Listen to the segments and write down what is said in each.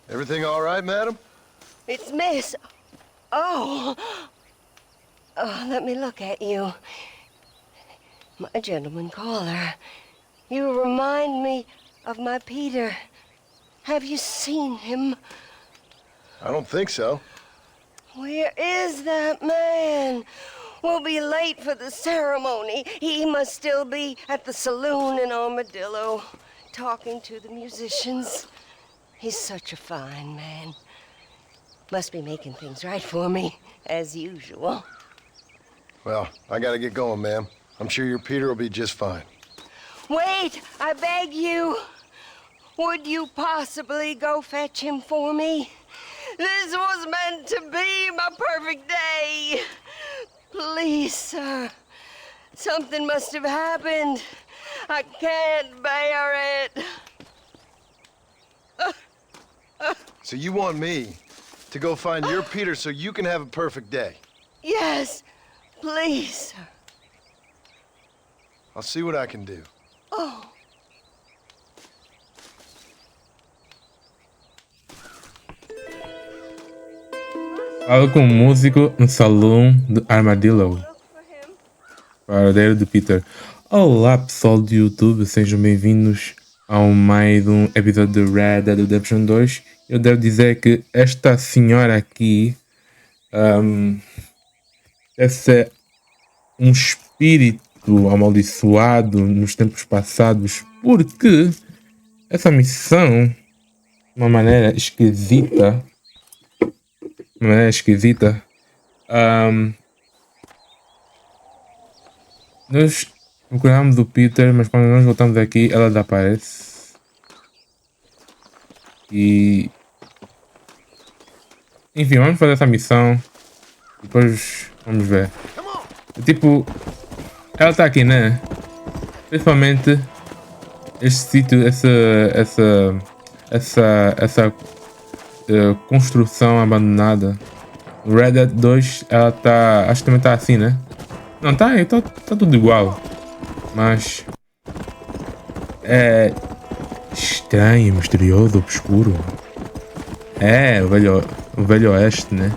Everything all right, madam? It's Miss. Oh. Oh, let me look at you. My gentleman caller. You remind me of my Peter. Have you seen him? I don't think so. Where is that man? We'll be late for the ceremony. He must still be at the saloon in Armadillo, talking to the musicians. He's such a fine man. Must be making things right for me, as usual. Well, I gotta get going, ma'am. I'm sure your Peter will be just fine. Wait, I beg you. Would you possibly go fetch him for me? This was meant to be my perfect day. Please, sir. Something must have happened. I can't bear it. So you want me to go find your Peter so you can have a perfect day? Yes, please, sir. I'll see what I can do. Oh. Fala com o músico no salão de Armadillo. Paradeiro de Peter. Olá pessoal do YouTube, sejam bem-vindos ao mais um episódio de Red Dead Redemption 2. Eu devo dizer que esta senhora aqui deve ser um espírito amaldiçoado nos tempos passados, porque essa missão, de uma maneira esquisita, nós procuramos o Peter, mas quando nós voltamos aqui, ela desaparece. E enfim, vamos fazer essa missão. Depois vamos ver. Tipo, ela tá aqui, né? Principalmente este sítio, essa construção abandonada. No Red Dead 2 ela tá. Acho que também tá assim, né? Não, tá tudo igual. Mas é estranho, misterioso, obscuro. É, o velho oeste, né?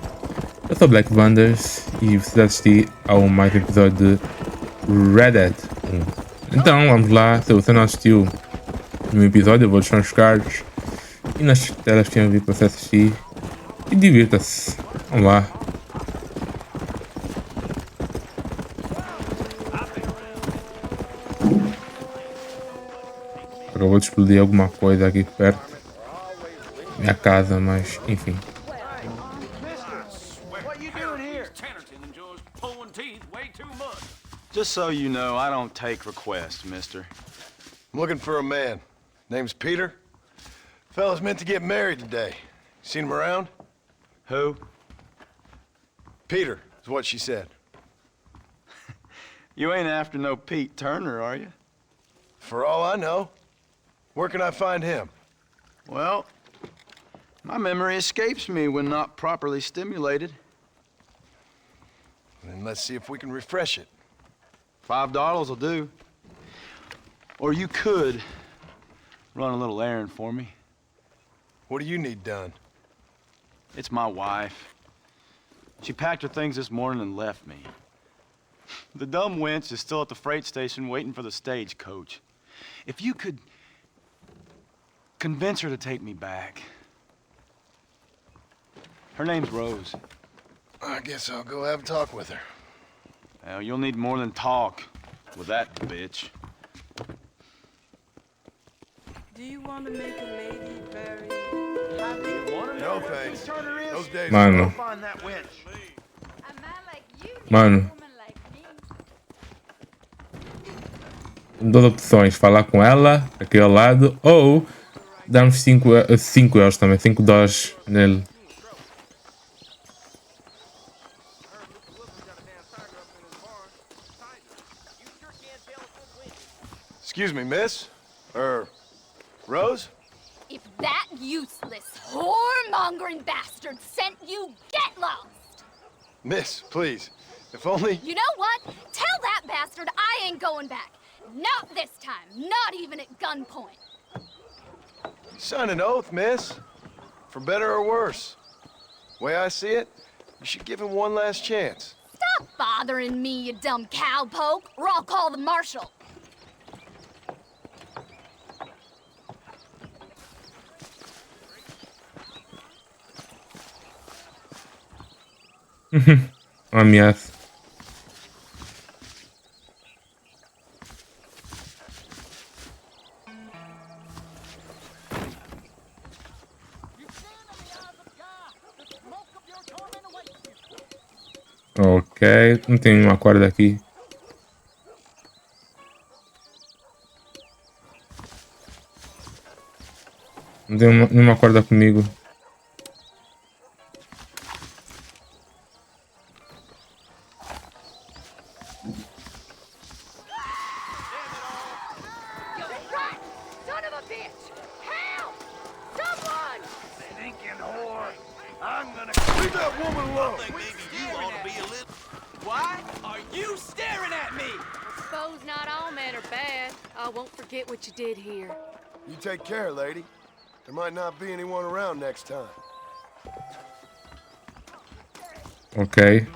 Eu sou Black Wanders e você assistir ao mais episódio de Red Dead 1. Então vamos lá, se você não assistiu no episódio, eu vou deixar nos cards e nas telas que eu vi para você assistir. E divirta-se. Vamos lá. Acabou de explodir alguma coisa aqui perto. Minha casa, mas enfim. Just so you know, I don't take requests, mister. I'm looking for a man. Name's Peter. Fella's meant to get married today. Seen him around? Who? Peter is what she said. You ain't after no Pete Turner, are you? For all I know. Where can I find him? Well, my memory escapes me when not properly stimulated. Then let's see if we can refresh it. $5 will do. Or you could run a little errand for me. What do you need done? It's my wife. She packed her things this morning and left me. The dumb wench is still at the freight station waiting for the stagecoach. If you could convince her to take me back. Her name's Rose. I guess I'll go have a talk with her. Well, you'll need more than talk with that bitch. Do you want to make a lady very happy? No thanks. Those days Mano. are Find that wench. A man like you needs Mano. a woman like me. Tem duas opções, falar com ela, aqui ao lado, ou darmos 5 euros também, $5 nele. Excuse me, miss? Rose? If that useless, whoremongering bastard sent you, get lost! Miss, please. If only... You know what? Tell that bastard I ain't going back. Not this time. Not even at gunpoint. Sign an oath, miss. For better or worse. Way I see it, you should give him one last chance. Stop bothering me, you dumb cowpoke, or I'll call the marshal. Uma ameaça. Ok, não tem nenhuma corda aqui. Não tem nenhuma corda comigo. Son of a bitch! Help! Someone! Stinking whore! I'm gonna leave that woman alone! Why are you staring at me? Suppose not all men are bad. I won't forget what you did here. You take care, lady. There might not be anyone around next time. Ok.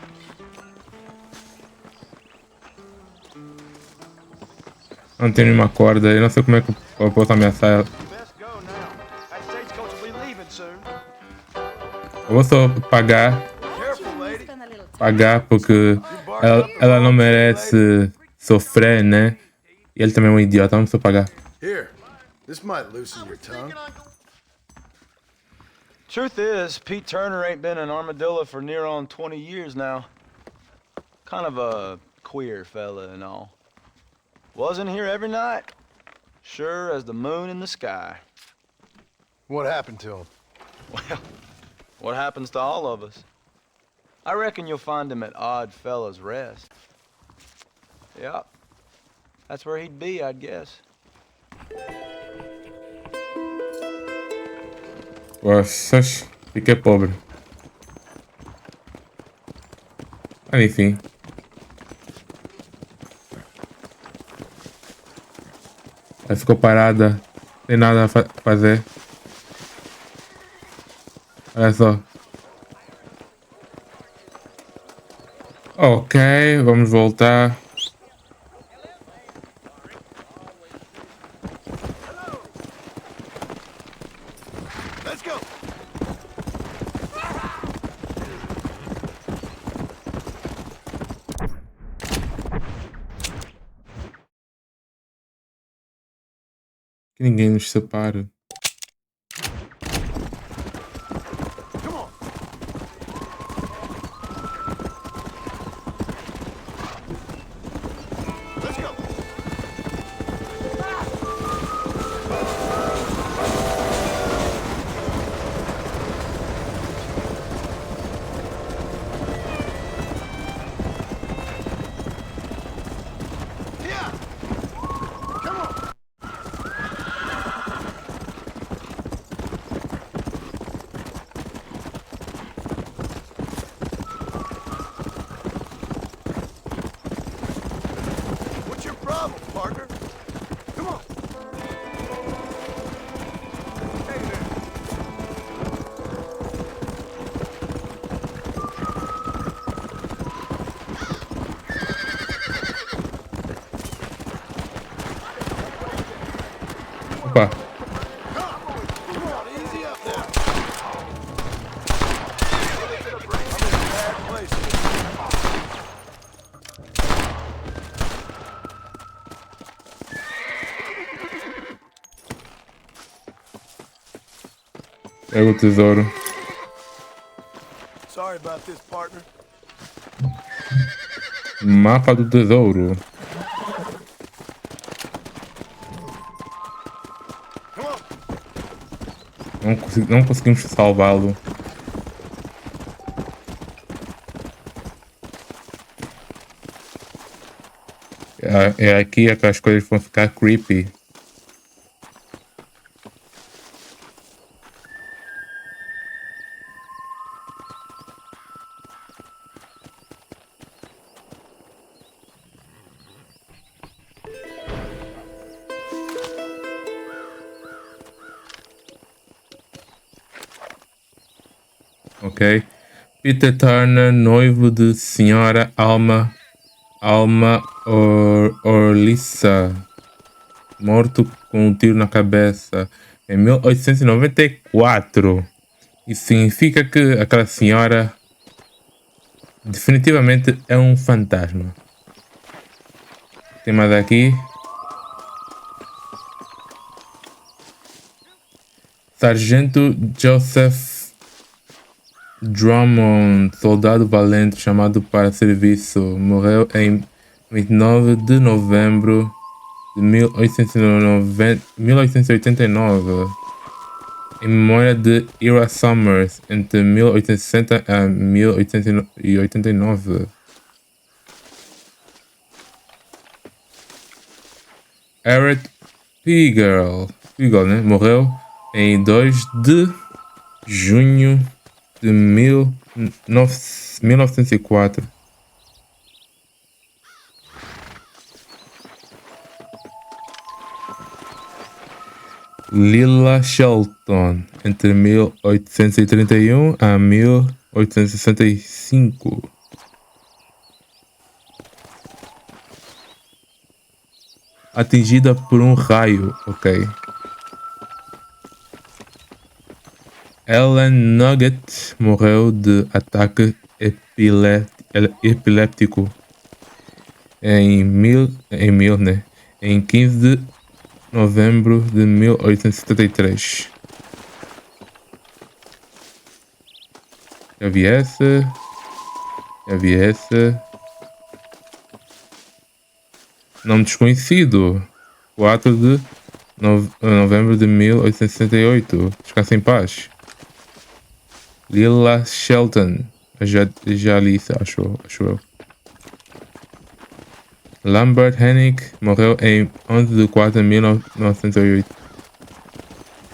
Não tem nenhuma corda. Eu não sei como é que eu posso ameaçar ela. Best go now. That stagecoach will be leaving soon. Eu vou só pagar. Careful, lady. Pagar porque ela não merece sofrer, né? E ele também é um idiota. Vamos só pagar. Here, this might loosen your tongue. Truth is, Pete Turner ain't been in Armadillo for near on 20 years now. Kind of a queer fella and all. Wasn't here every night. Sure as the moon in the sky. What happened to him? Well, what happens to all of us? I reckon you'll find him at Odd Fella's Rest. Yep. That's where he'd be, I'd guess. Poxa, fiquei pobre. Mas enfim. Ela ficou parada. Sem nada a fazer. Olha só. Ok, vamos voltar. Let's go! Que ninguém nos separa. Come on! Let's go! Yeah! Come on! What's your problem, partner? Come on! Hey there! Opa. Come on, easy up now. I'm in a bad place. Pega o tesouro. Sorry about this, partner. Mapa do tesouro. Come on! Não conseguimos salvá-lo. É aqui que as coisas vão ficar creepy. Ok. Peter Turner, noivo de Senhora Alma Orlissa, morto com um tiro na cabeça em 1894. Isso significa que aquela senhora definitivamente é um fantasma. Tem mais aqui. Sargento Joseph Drummond, soldado valente chamado para serviço, morreu em 29 de novembro de 1889, em memória de Ira Summers, entre 1860 a 1889. Eric Pigel, né? Morreu em 2 de junho de 1904. Lila Shelton, entre 1831 a 1865. Atingida por um raio, ok. Ellen Nugget morreu de ataque epiléptico em 15 de novembro de 1873. Já vi essa. Nome desconhecido. 4 de novembro de 1868. Descansa em paz. Lila Shelton. Já li isso, acho eu. Lambert Hennig morreu em 11 de 4 de 1908.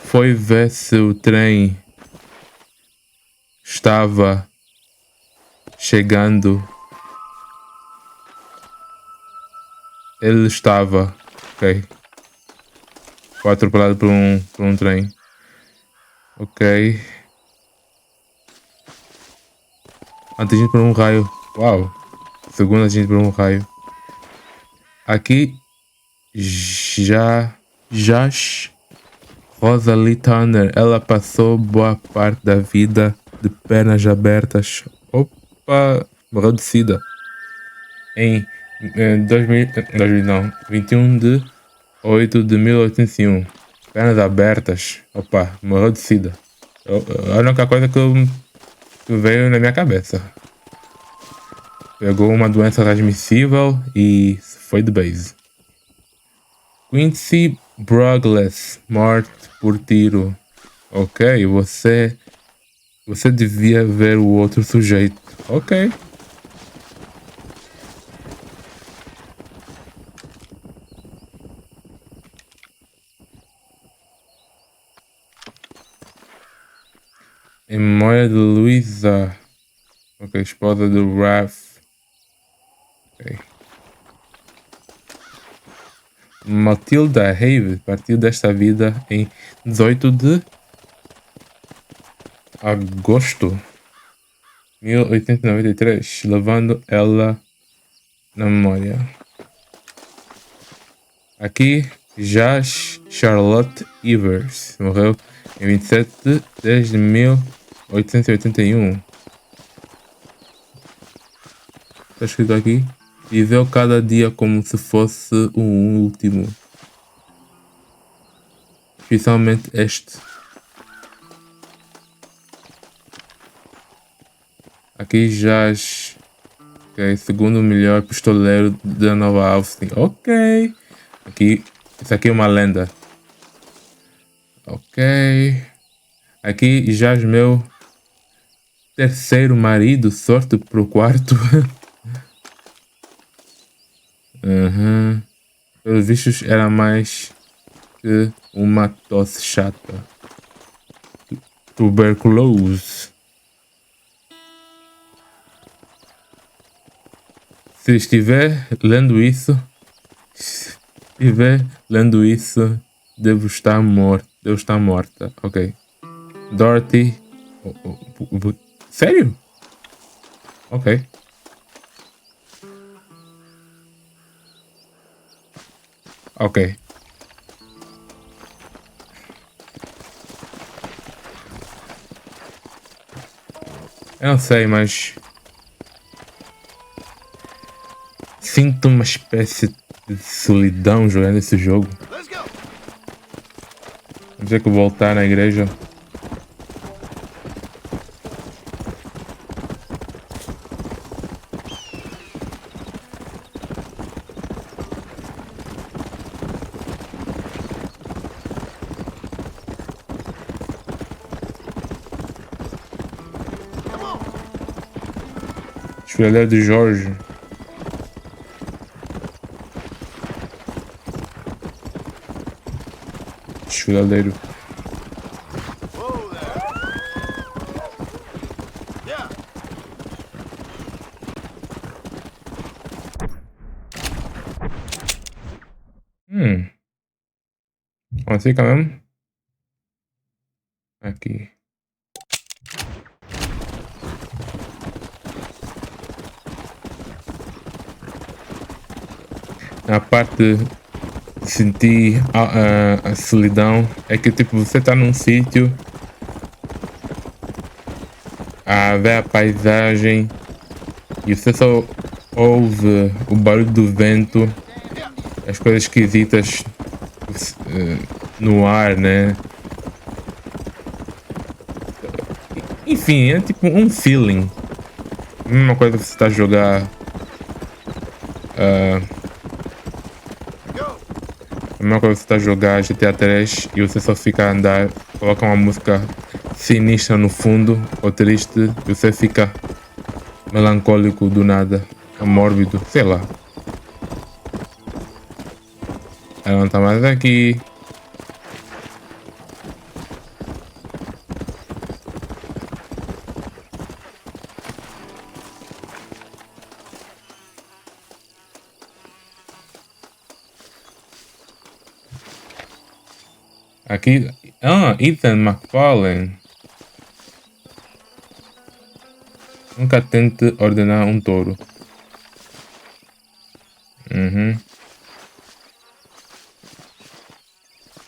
Foi ver se o trem estava chegando. Ele estava, ok. Foi atropelado por um trem. Ok. Atingido por um raio. Uau. Segundo atingido por um raio. Aqui já Rosalie Turner. Ela passou boa parte da vida de pernas abertas. Opa, morreu de sida. Em 21 de 8 de 1801. Pernas abertas. Opa, morreu de sida. A única coisa que veio na minha cabeça. Pegou uma doença transmissível e foi de base. Quincy Brugles, morto por tiro. Ok, você devia ver o outro sujeito. Ok. Em memória de Luisa. Ok, esposa do Ralph. Ok. Matilda Have partiu desta vida em 18 de agosto de 1893, levando ela na memória. Aqui jaz Charlotte Evers, morreu em 27 de 10 de 1881. Está escrito aqui: viveu cada dia como se fosse o último. Especialmente este. Aqui jaz. Ok, segundo melhor pistoleiro da Nova Austin. Ok. Aqui, isso aqui é uma lenda. Ok. Aqui jaz meu terceiro marido, sorte pro quarto. Pelos vistos era mais que uma tosse chata. Tuberculose. Se estiver lendo isso, devo estar morta. Ok. Dorothy Sério? Ok. Ok. Eu não sei, mas sinto uma espécie de solidão jogando esse jogo. Let's go. Vou ter que voltar na igreja. Escolher de Jorge. Desfiladeiro. Whoa there. Yeah. Vamos ficar mesmo? Aqui. A parte de sentir a solidão é que tipo você tá num sítio a ver a paisagem e você só ouve o barulho do vento, as coisas esquisitas no ar, né? Enfim, é tipo um feeling. Mesma coisa que você está a jogar. A mesma coisa que você está a jogar GTA 3 e você só fica a andar, coloca uma música sinistra no fundo ou triste e você fica melancólico do nada, mórbido, sei lá. Ela não tá mais aqui. Aqui. Ah, Ethan McFarlane. Nunca tente ordenar um touro.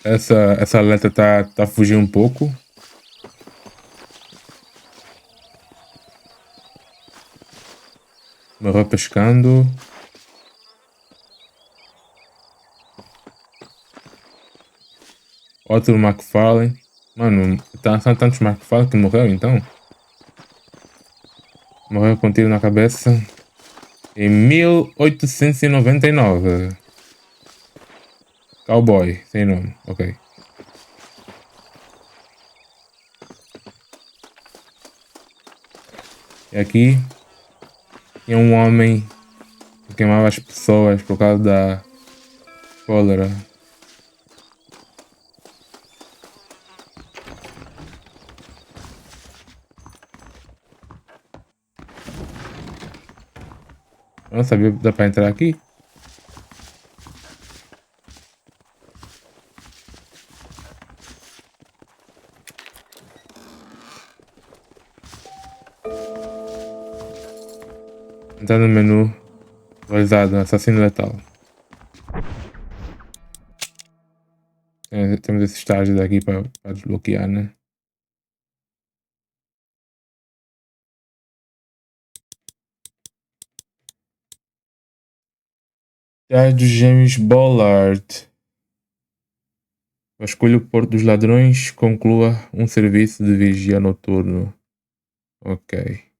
Essa letra tá fugindo um pouco. Morreu pescando. Outro McFarlane. Mano, são tantos McFarlane que morreu então. Morreu com um tiro na cabeça. Em 1899. Cowboy, sem nome, ok. E aqui tinha um homem que queimava as pessoas por causa da cólera. Eu não sabia que dá pra entrar aqui. Entrar no menu atualizado, assassino letal. Temos esse estágio daqui para desbloquear, né? Estágio de James Bollard. Vasculhe o Porto dos Ladrões, conclua um serviço de vigia noturno. Ok.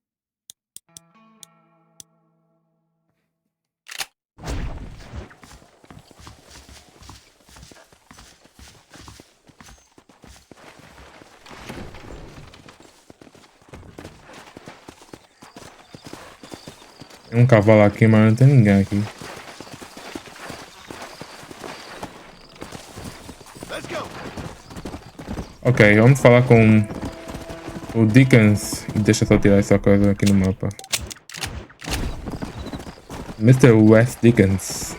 Tem um cavalo aqui, mas não tem ninguém aqui. Let's go. Ok, vamos falar com o Dickens. Deixa eu só tirar essa coisa aqui no mapa. Mr. West Dickens.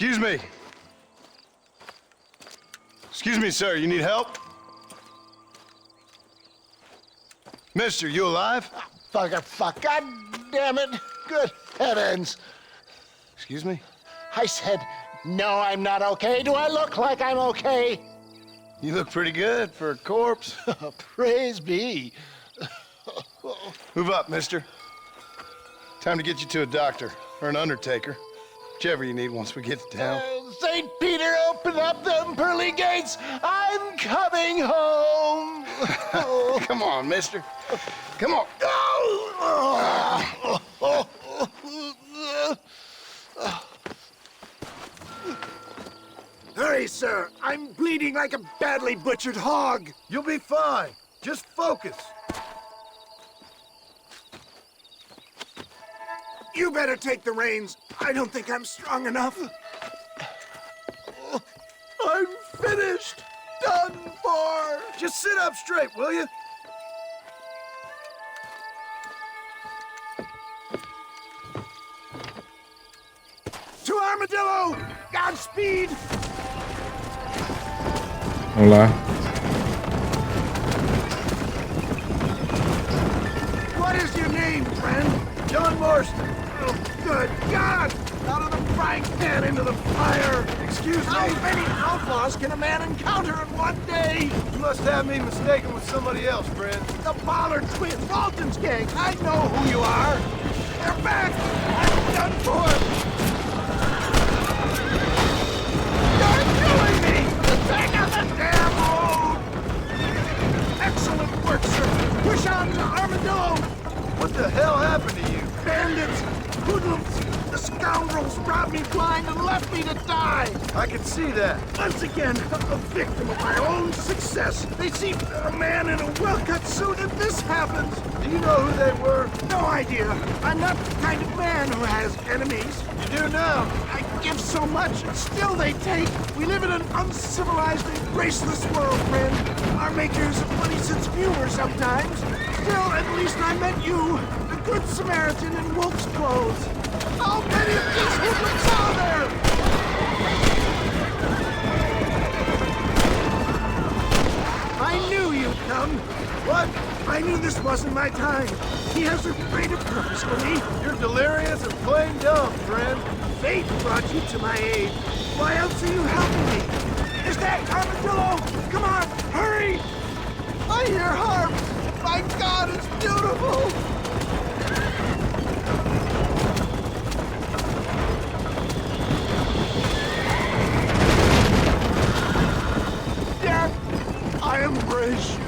Excuse me. Excuse me, sir. You need help? Mister, you alive? Fuck. God damn it. Good heavens. Excuse me? I said, no, I'm not okay. Do I look like I'm okay? You look pretty good for a corpse. Praise be. Move up, mister. Time to get you to a doctor or an undertaker. Whichever you need once we get to town. St. Peter, open up them pearly gates. I'm coming home. Come on, mister. Come on. Hurry, sir. I'm bleeding like a badly butchered hog. You'll be fine. Just focus. You better take the reins. I don't think I'm strong enough. I'm finished. Done for. Just sit up straight, will you? To Armadillo! Godspeed! Olá. What is your name, friend? John Marston. Oh, good God! Out of the frying pan into the fire! Excuse me. How many outlaws can a man encounter in one day? You must have me mistaken with somebody else, friend. The Pollard twins, Walton's gang. I know who you are. They're back. I'm done for. You're killing me! Take out the damn road! Excellent work, sir. Push on to Armadillo. What the hell happened to you? Bandits, hoodlums, the scoundrels robbed me blind and left me to die. I can see that. Once again, a victim of my own success. They see a man in a well-cut suit and this happens. Do you know who they were? No idea. I'm not the kind of man who has enemies. You do now. I give so much, and still they take. We live in an uncivilized and graceless world, friend. Our makers of money sense of humor sometimes. Still, at least I met you, the good Samaritan in wolf's clothes. How many of these hoodlums are there? I knew you'd come. What? I knew this wasn't my time. He has a greater purpose for me. You're delirious and plain dumb, friend. Fate brought you to my aid. Why else are you helping me? Is that Armadillo? Come on, hurry! I hear harps. My God, it's beautiful. Death, I embrace you.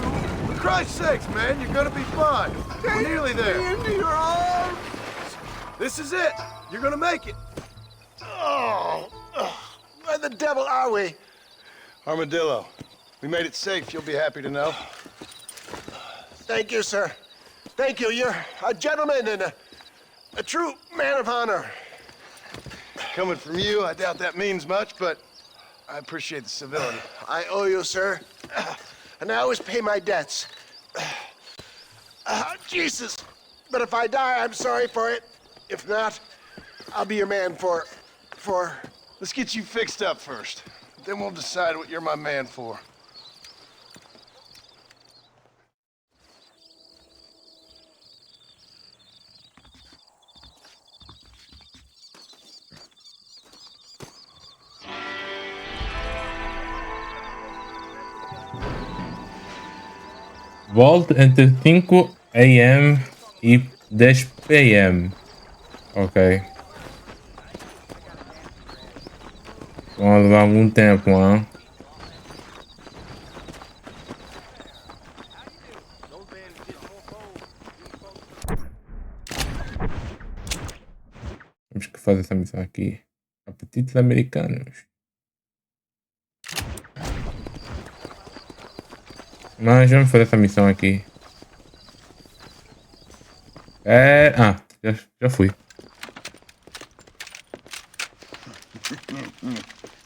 For Christ's sakes, man, you're gonna be fine. We're nearly Take me there. into your arms. This is it. You're gonna make it. Where the devil are we? Armadillo, we made it safe. You'll be happy to know. Thank you, sir. Thank you. You're a gentleman and a true man of honor. Coming from you, I doubt that means much, but I appreciate the civility. I owe you, sir. And I always pay my debts. Jesus. But if I die, I'm sorry for it. If not, I'll be your man for... Let's get you fixed up first. Then we'll decide what you're my man for. Volte entre 5 AM e 10 PM. Ok. Vamos levar algum tempo, hein? Temos que fazer essa missão aqui. Apetites americanos. Mas vamos fazer essa missão aqui. Já fui.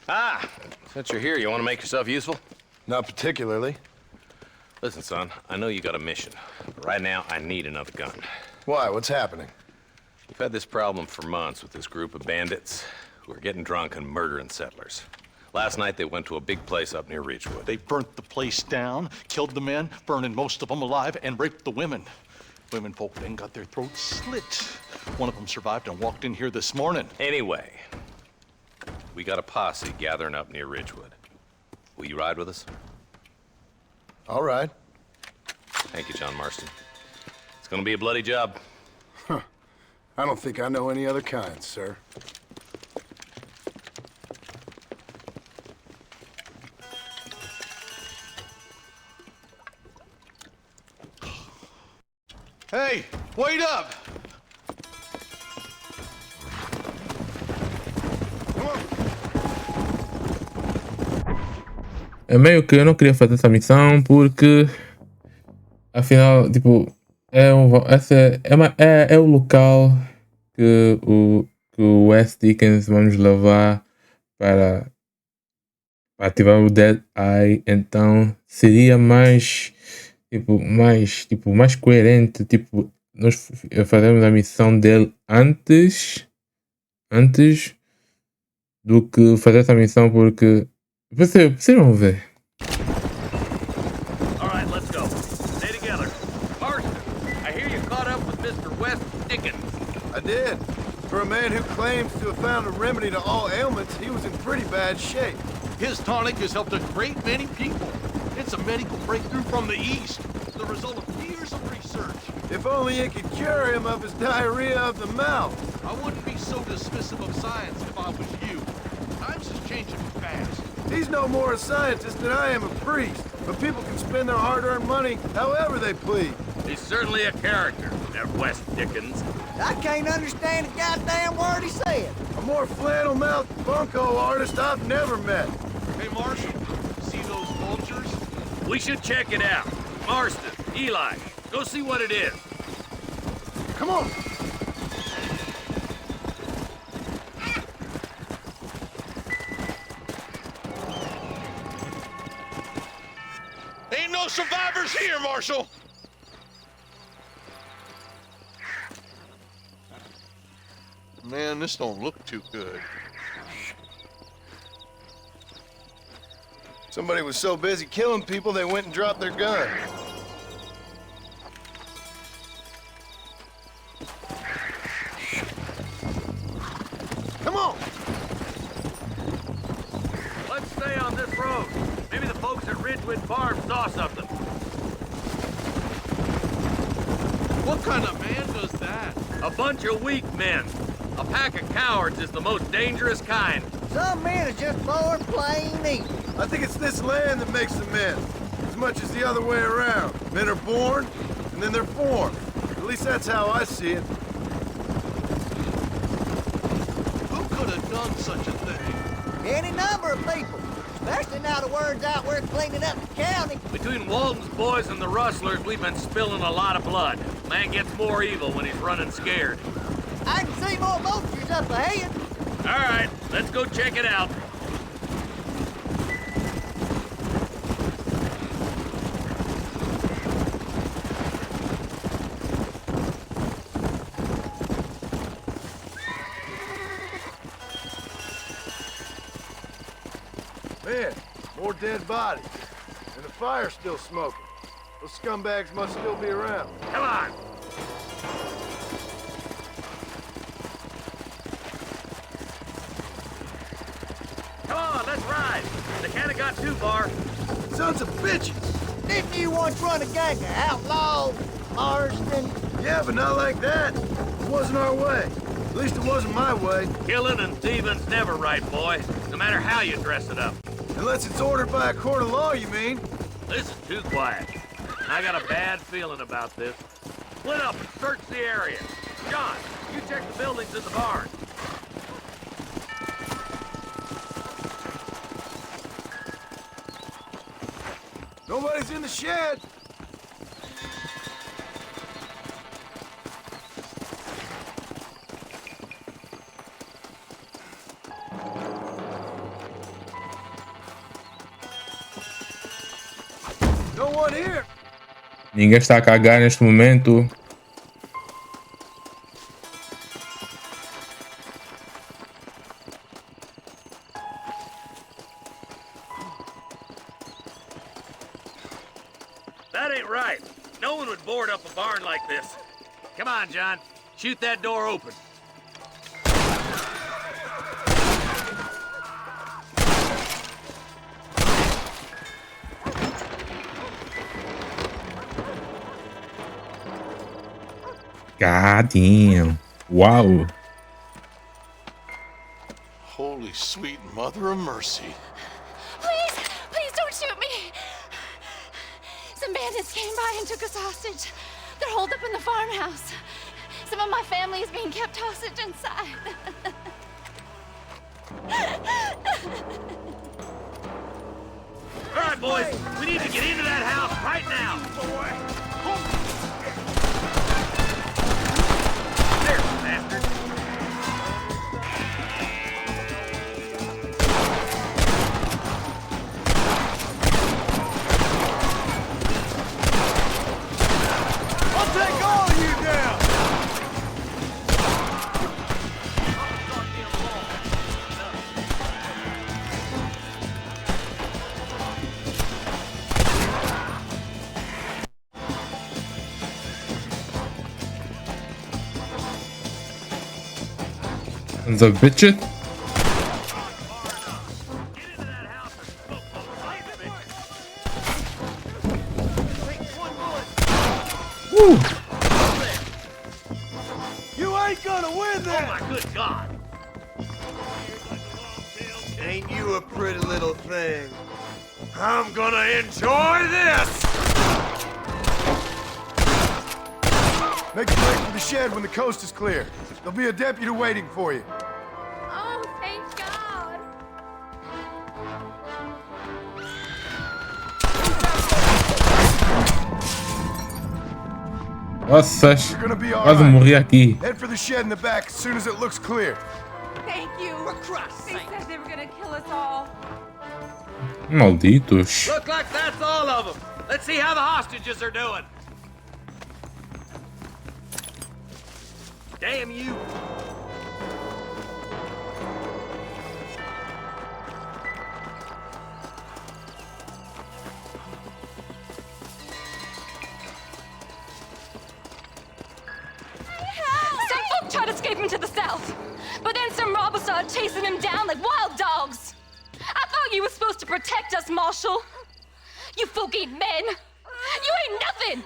Ah, since you're here, you want to make yourself useful? Not particularly. Listen, son, I know you got a mission, but right now I need another gun. Why? What's happening? We've had this problem for months with this group of bandits. who are getting drunk and murdering settlers. Last night they went to a big place up near Ridgewood. They burnt the place down, killed the men, burning most of them alive, and raped the women. Women folk then got their throats slit. One of them survived and walked in here this morning. Anyway, we got a posse gathering up near Ridgewood. Will you ride with us? All right. Thank you, John Marston. It's gonna be a bloody job. Huh. I don't think I know any other kind, sir. Hey, wait up! É meio que eu não queria fazer essa missão porque afinal, tipo, é o local que o Wes Dickens vai nos levar para ativar o Dead Eye, então seria mais coerente, tipo, nós fazemos a missão dele antes do que fazer essa missão, porque vocês vão ver. All right, let's go. Stay together. Marston, I hear you caught up with Mr. West Dickens. I did. For a man who claims to have found a remedy to all ailments, he was in pretty bad shape. His tonic has helped a great many people. It's a medical breakthrough from the East, the result of years of research. If only it could cure him of his diarrhea of the mouth. I wouldn't be so dismissive of science if I was you. Times is changing fast. He's no more a scientist than I am a priest. But people can spend their hard-earned money however they please. He's certainly a character, that West Dickens. I can't understand a goddamn word he said. A more flannel-mouthed bunko artist I've never met. Hey, Marshal, see those vultures? We should check it out. Marston, Eli, go see what it is. Come on. Ain't no survivors here, Marshal! Man, this don't look too good. Somebody was so busy killing people, they went and dropped their gun. Come on! Let's stay on this road. Maybe the folks at Ridgewood Farm saw something. What kind of man does that? A bunch of weak men. A pack of cowards is the most dangerous kind. Some men are just born plain evil. I think it's this land that makes them men, as much as the other way around. Men are born, and then they're formed. At least that's how I see it. Who could have done such a thing? Any number of people. Especially now the word's out we're cleaning up the county. Between Walton's boys and the rustlers, we've been spilling a lot of blood. Man gets more evil when he's running scared. I can see more vultures up ahead. All right, let's go check it out. Man, more dead bodies. And the fire's still smoking. Those scumbags must still be around. Come on. Come on, let's ride. They can't have got too far. Sons of bitches! Didn't you once run a gang of outlaws, Marston? Yeah, but not like that. It wasn't our way. At least it wasn't my way. Killing and thieving's never right, boy. No matter how you dress it up. Unless it's ordered by a court of law, you mean? Listen, too quiet. I got a bad feeling about this. Split up and search the area. John, you check the buildings in the barn. Nobody's in the shed. No one here. Ninguém está a cagar neste momento. That ain't right. No one would board up a barn like this. Come on, John. Shoot that door open. God damn. Wow. Holy sweet mother of mercy. Please don't shoot me. Some bandits came by and took us hostage. They're holed up in the farmhouse. Some of my family is being kept hostage inside. All right, boys. We need to get into that house right now. There, bastard. I'll take all of you down! The bitches. Woo. You ain't gonna win Oh that! my good God. Ain't you a pretty little thing? I'm gonna enjoy this! Make a break for the shed when the coast is clear. There'll be a deputy waiting for you. Oh, thank God. Nossa, You're gonna be all quase right. morri aqui. Head for the shed in the back as soon as it looks clear. Thank you. They said they were gonna kill us all. Malditos. Look like that's all of them. Let's see how the hostages are doing. Damn you. Some folk tried escaping to the south, but then some robbers started chasing him down like wild dogs. I thought you were supposed to protect us, Marshal. You folk ain't men. You ain't nothing.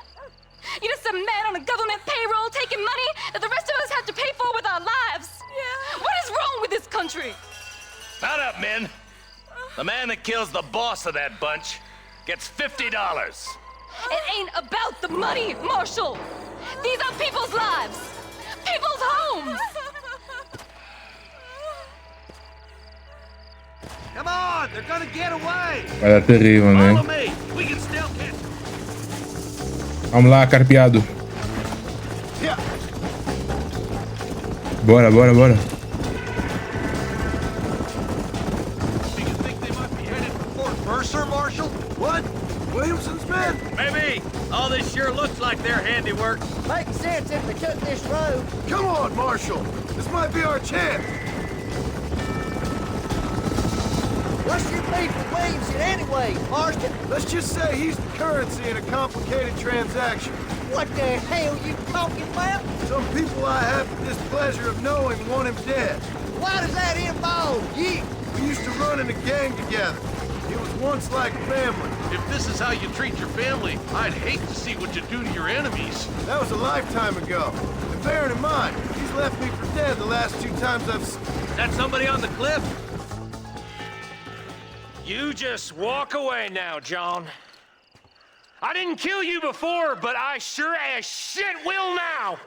You're just a man on a government payroll taking money that the rest of us have to pay for with our lives. Yeah. What is wrong with this country? Mount up, men. The man that kills the boss of that bunch gets $50. It ain't about the money, Marshal. These are people's lives, people's homes. Come on, they're gonna get away! Vai dar terrível, Follow né? me. We can still catch. Vamos lá, carpeado. Yeah. Bora, bora, bora. Do you think they might be headed for Fort Mercer, Marshal? What? Williamson's men? Maybe. All this sure looks like their handiwork. Makes sense if they took this road. Come on, Marshal. This might be our chance. What's your beef with Williamson anyway, Marston? Let's just say he's the currency in a complicated transaction. What the hell you talking about? Some people I have the displeasure of knowing want him dead. Why does that involve you? We used to run in a gang together. It was once like family. If this is how you treat your family, I'd hate to see what you do to your enemies. That was a lifetime ago. And bearing in mind, he's left me for dead the last 2 times I've... That somebody on the cliff? You just walk away now, John. I didn't kill you before, but I sure as shit will now.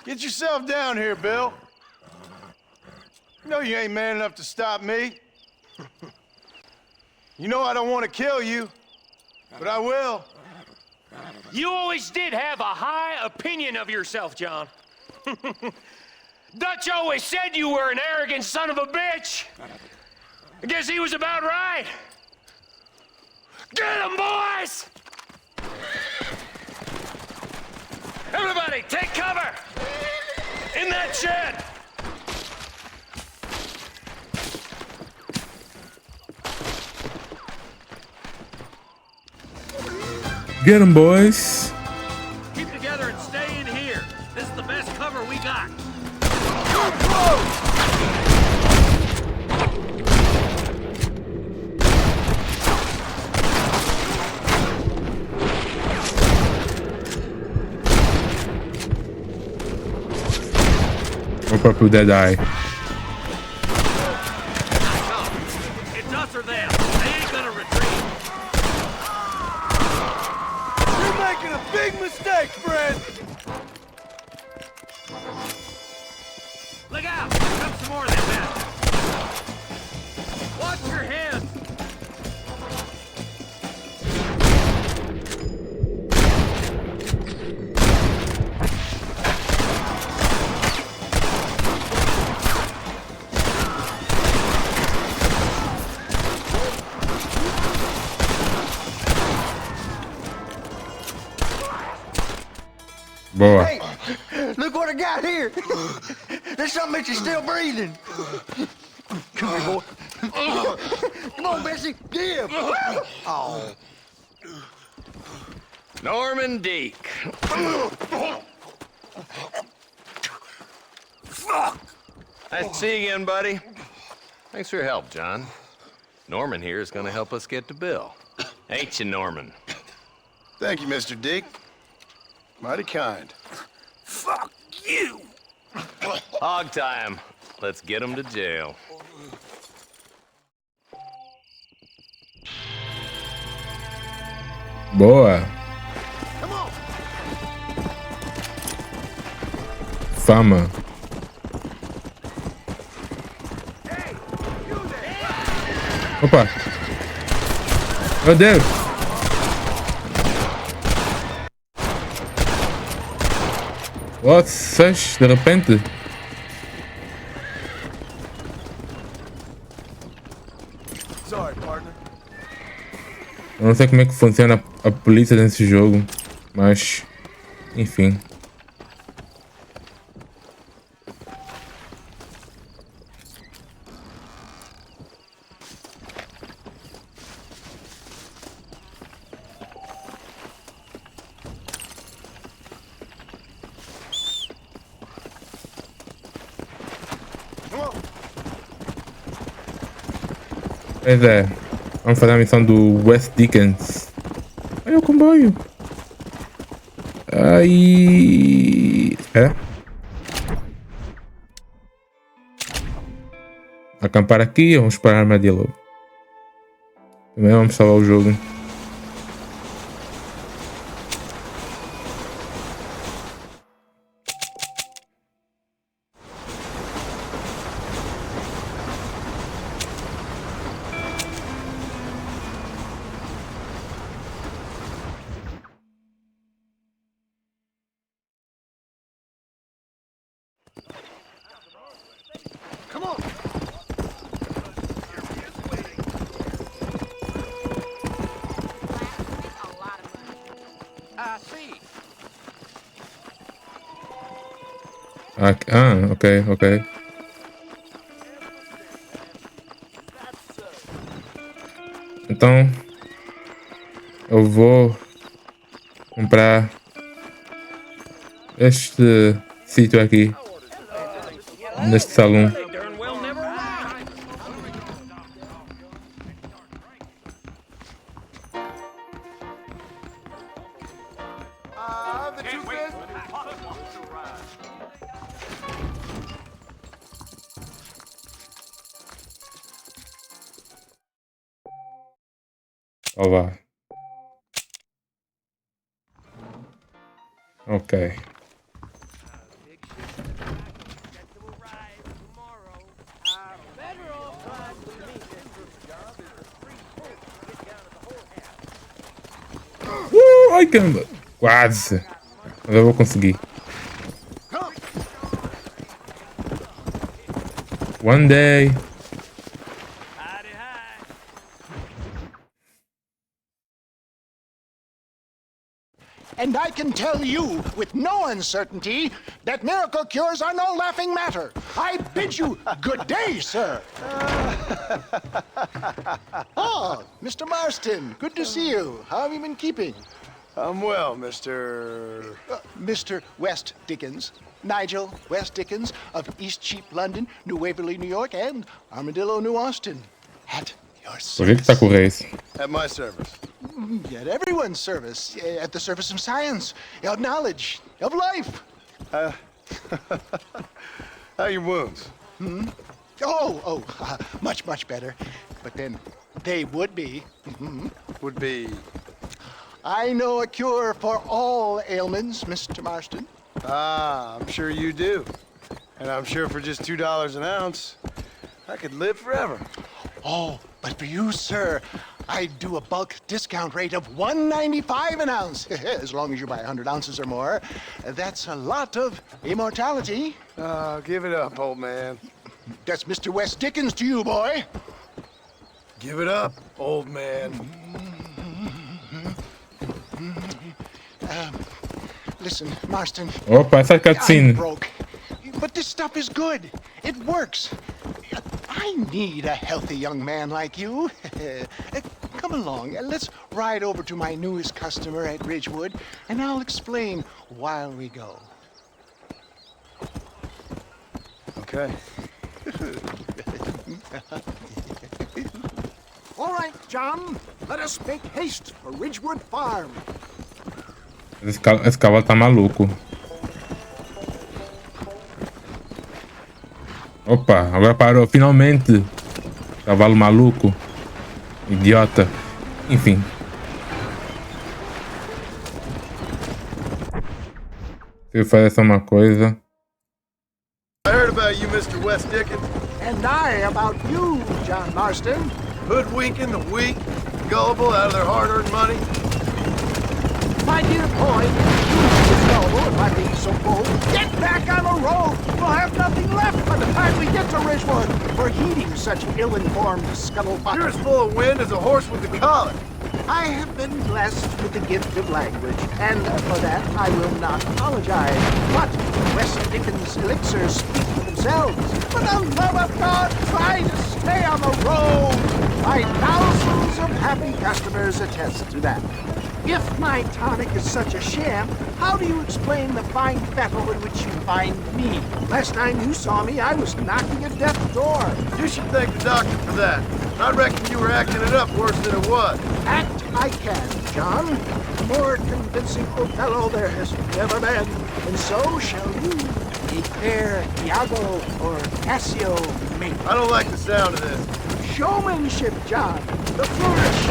Get yourself down here, Bill. You know you ain't man enough to stop me. You know I don't want to kill you, but I will. You always did have a high opinion of yourself, John. Dutch always said you were an arrogant son of a bitch. I guess he was about right. Get him, boys! Everybody, take cover! In that shed! Get 'em, boys. Keep together and stay in here. This is the best cover we got. O próprio Deadeye. It's us or them. They ain't gonna retreat. You're making a big mistake, friend! Look out! Here comes some more of them bastards. Watch your head. Boa. Hey, look what I got here. There's something that you're still breathing. Come here, boy. Come on, Bessie. Give. Oh. Norman Deek. Nice to see you again, buddy. Thanks for your help, John. Norman here is going to help us get to Bill. Ain't you, Norman? Thank you, Mr. Deke. Mighty kind. Fuck you. Hog time. Let's get him to jail. Boa. Come on. Fama. Opa. Meu Deus. What? Fez de repente? Sorry, partner. Eu não sei como é que funciona a polícia nesse jogo, mas enfim. Pois é, vamos fazer a missão do West Dickens. Olha o comboio. Aí. É. Acampar aqui, vamos para a armadillo. Também vamos salvar o jogo. Come on. I see. Ok. Então eu vou comprar este sítio aqui neste salão. The two best. Ó lá. Ok. Ai caramba! Quase! Mas eu vou conseguir. One day. And I can tell you with no uncertainty that miracle cures are no laughing matter. I bid you good day, sir. Oh, Mr. Marston, good to see you. How have you been keeping? I'm well, Mr. Mr. West Dickens. Nigel West Dickens of Eastcheap, London, New Waverly, New York, and Armadillo, New Austin. At your Por que que tá service. com isso? At my service. At everyone's service. At the service of science, of knowledge, of life. How are your wounds? Much, much better. But then they would be. Would be. I know a cure for all ailments, Mr. Marston. Ah, I'm sure you do. And I'm sure for just $2 an ounce, I could live forever. Oh, but for you, sir, I'd do a bulk discount rate of $1.95 an ounce, as long as you buy 100 ounces or more. That's a lot of immortality. Give it up, old man. That's Mr. West Dickens to you, boy. Give it up, old man. Listen, Marston. Opa, essa I'm cutscene. broke, but this stuff is good. It works. I need a healthy young man like you. Come along. Let's ride over to my newest customer at Ridgewood, and I'll explain while we go. Okay. All right, John. Let us make haste for Ridgewood Farm. Esse cavalo tá maluco. Opa, agora parou, finalmente. Cavalo maluco. Idiota. Enfim. Se eu fazer só uma coisa. I heard about you, Mr. West Dickens. And I about you, John Marston. Hoodwinking the weak, gullible out of their hard-earned money. My dear boy, you gullible, if I'm being so bold. Get back on the road. We'll have nothing left by the time we get to Ridgewood for heeding such ill-informed scuttlebutt. You're as full of wind as a horse with the collar. I have been blessed with the gift of language, and for that I will not apologize. But West Dickens' elixirs speak for themselves. For the love of God, try to stay on the road. My thousands of happy customers attest to that. If my tonic is such a sham, how do you explain the fine fettle in which you find me? Last time you saw me, I was knocking at death's door. You should thank the doctor for that. I reckon you were acting it up worse than it was. Act I can, John. A more convincing Othello there has never been. And so shall you. A fair Iago or Cassio mate. I don't like the sound of this. Showmanship, John. The flourish.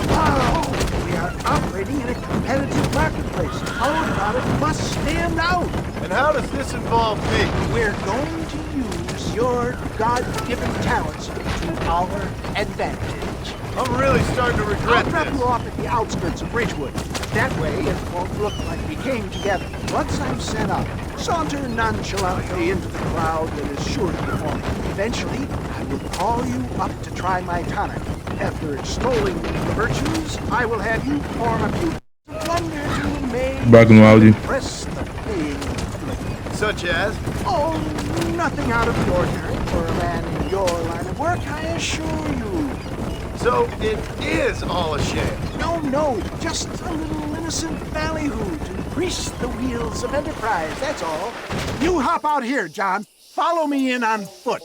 Wow. We are operating in a competitive marketplace. Our product must stand out. And how does this involve me? We're going to use your God-given talents to our advantage. I'm really starting to regret I'll drop this. you off at the outskirts of Ridgewood. That way, it won't look like we came together. Once I'm set up, saunter nonchalantly into the crowd that is sure to be forming. Eventually, I will call you up to try my tonic. After extolling the virtues, I will have you perform a few wonders you may Bug no áudio. impress the paying public. Such as? Oh, nothing out of the ordinary for a man in your line of work, I assure you. So it is all a sham. No, just a little innocent ballyhoo to grease the wheels of enterprise, that's all. You hop out here, John. Follow me in on foot.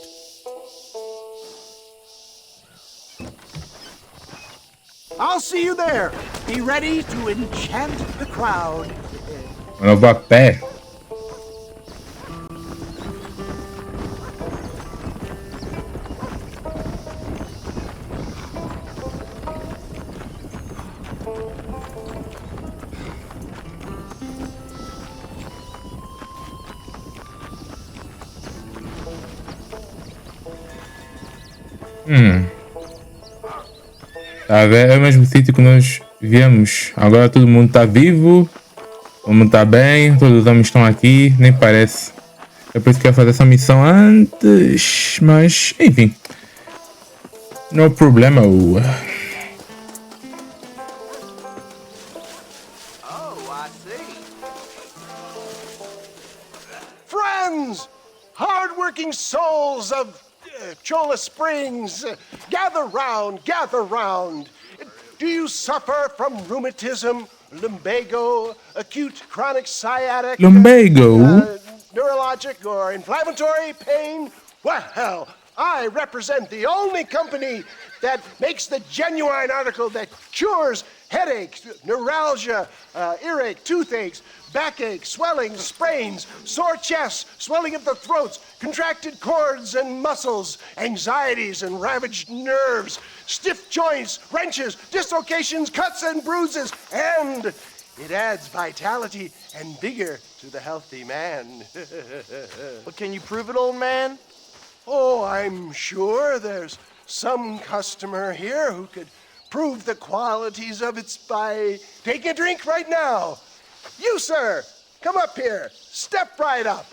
I'll see you there. Be ready to enchant the crowd. Eu vou a pé. Tá a ver? É o mesmo sítio que nós viemos. Agora todo mundo tá vivo. Todo mundo tá bem. Todos os homens estão aqui. Nem parece. É por isso que eu ia fazer essa missão antes. Mas, enfim. No problema. Friends! Hard-working souls of Cholla Springs, gather round, gather round. Do you suffer from rheumatism, lumbago, acute chronic sciatic, Lumbago? neurologic or inflammatory pain? Well, I represent the only company that makes the genuine article that cures headaches, neuralgia, earache, toothaches, backache, swelling, sprains, sore chests, swelling of the throats, contracted cords and muscles, anxieties and ravaged nerves, stiff joints, wrenches, dislocations, cuts and bruises, and it adds vitality and vigor to the healthy man. But can you prove it, old man? Oh, I'm sure there's some customer here who could prove the qualities of it by taking a drink right now. You, sir, come up here. Step right up.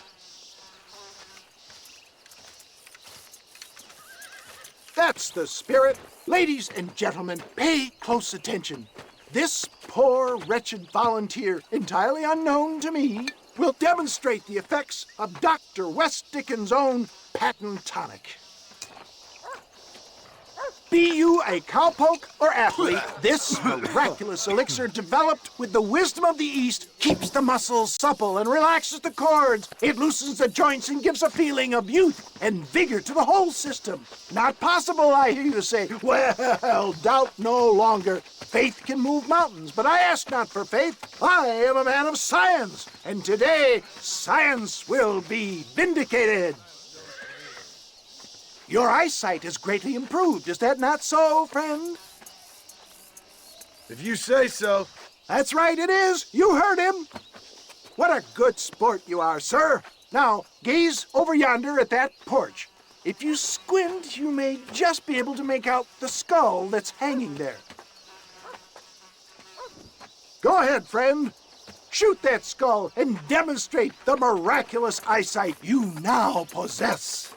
That's the spirit. Ladies and gentlemen, pay close attention. This poor, wretched volunteer, entirely unknown to me, will demonstrate the effects of Dr. West Dickens' own patent tonic. Be you a cowpoke or athlete, this miraculous elixir developed with the wisdom of the East keeps the muscles supple and relaxes the cords. It loosens the joints and gives a feeling of youth and vigor to the whole system. Not possible, I hear you say. Well, doubt no longer. Faith can move mountains, but I ask not for faith. I am a man of science, and today science will be vindicated. Your eyesight is greatly improved. Is that not so, friend? If you say so. That's right, it is. You heard him. What a good sport you are, sir. Now, gaze over yonder at that porch. If you squint, you may just be able to make out the skull that's hanging there. Go ahead, friend. Shoot that skull and demonstrate the miraculous eyesight you now possess.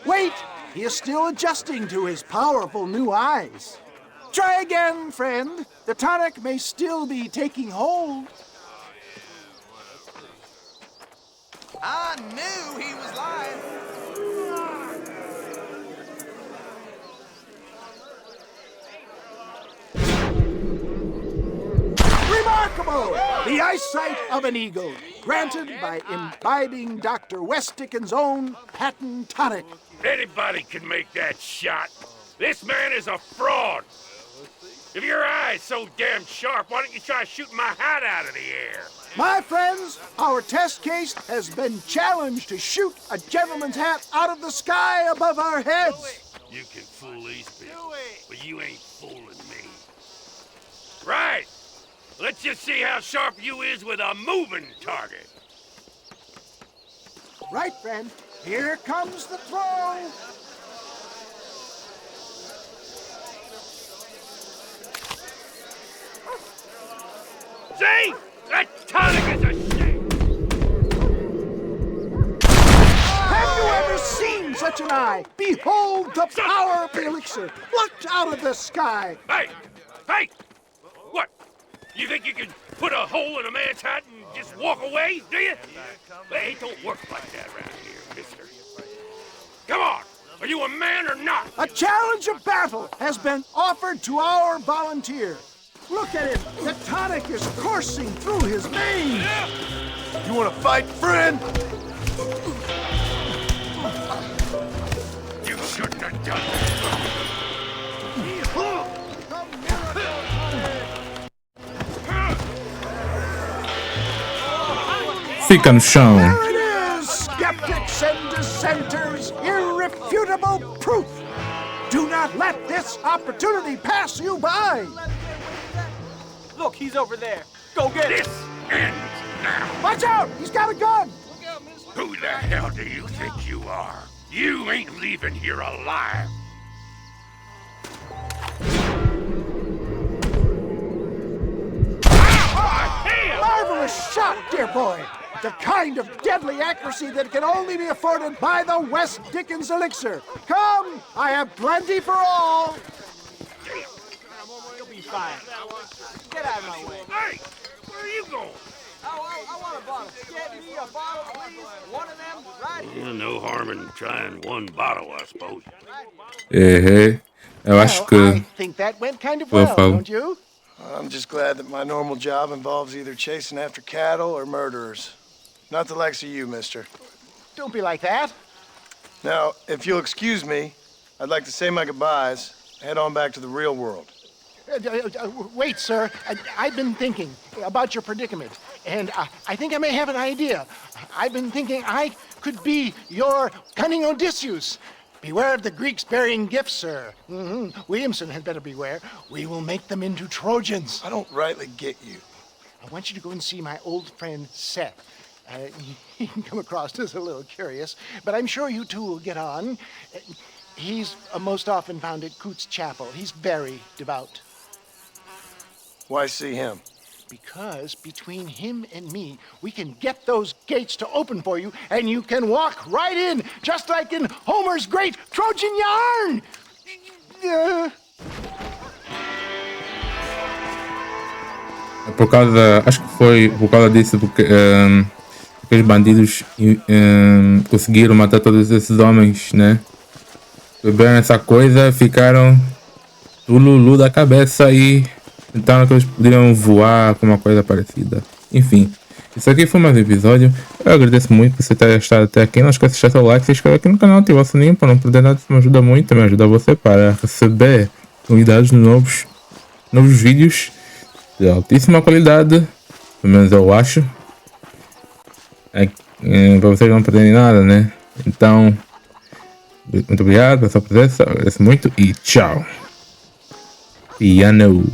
Wait! He is still adjusting to his powerful new eyes. Try again, friend. The tonic may still be taking hold. I knew he was lying. Remarkable! The eyesight of an eagle, granted by imbibing Dr. West Dickens' own patent tonic. Anybody can make that shot. This man is a fraud. If your eye's so damn sharp, why don't you try shooting my hat out of the air? My friends, our test case has been challenged to shoot a gentleman's hat out of the sky above our heads. You can fool these people, but you ain't fooling me. Right. Let's just see how sharp you is with a moving target. Right, friend. Here comes the throw. See? That tonic is a shame. Have you ever seen such an eye? Behold the power of the elixir plucked out of the sky. Hey! Hey! What? You think you can put a hole in a man's hat and just walk away, do you? Hey, it don't work like that around here, mister. Come on! Are you a man or not? A challenge of battle has been offered to our volunteer. Look at him! The tonic is coursing through his veins! You want to fight, friend? You shouldn't have done that. Fica no chão. There it is! Skeptics and dissenters, irrefutable proof! Do not let this opportunity pass you by! Look, he's over there. Go get him. This ends now. Watch out! He's got a gun! Who the hell do you think you are? You ain't leaving here alive. Marvelous shot, dear boy! The kind of deadly accuracy that can only be afforded by the West Dickens elixir. Come, I have plenty for all. You'll be fine. Get out of my way. Hey, where are you going? No harm in trying one bottle, I suppose. Eu acho I que think that went kind of eu well, falo. don't you? I'm just glad that my normal job involves either chasing after cattle or murderers. Not the likes of you, mister. Don't be like that. Now, if you'll excuse me, I'd like to say my goodbyes, head on back to the real world. Wait, sir. I've been thinking about your predicament, and I think I may have an idea. I've been thinking I could be your cunning Odysseus. Beware of the Greeks burying gifts, sir. Williamson had better beware. We will make them into Trojans. I don't rightly get you. I want you to go and see my old friend Seth. He can come across as a little curious, but I'm sure you two will get on. He's most often found at Coots Chapel. He's very devout. Why see him? Because between him and me, we can get those gates to open for you, and you can walk right in, just like in Homer's great Trojan yarn! Por causa, acho que foi por causa disso, porque os bandidos conseguiram matar todos esses homens, né? Beberam essa coisa, ficaram do lulu da cabeça e tentaram que eles poderiam voar com uma coisa parecida. Enfim, isso aqui foi mais um episódio. Eu agradeço muito por você ter estado até aqui. Não esqueça de deixar seu like, se inscrever aqui no canal, ativar o sininho para não perder nada. Isso me ajuda muito, também ajuda você para receber novidades de novos vídeos de altíssima qualidade, pelo menos eu acho, para vocês não perderem nada, né? Então, muito obrigado pela sua presença, agradeço muito e tchau. Piano.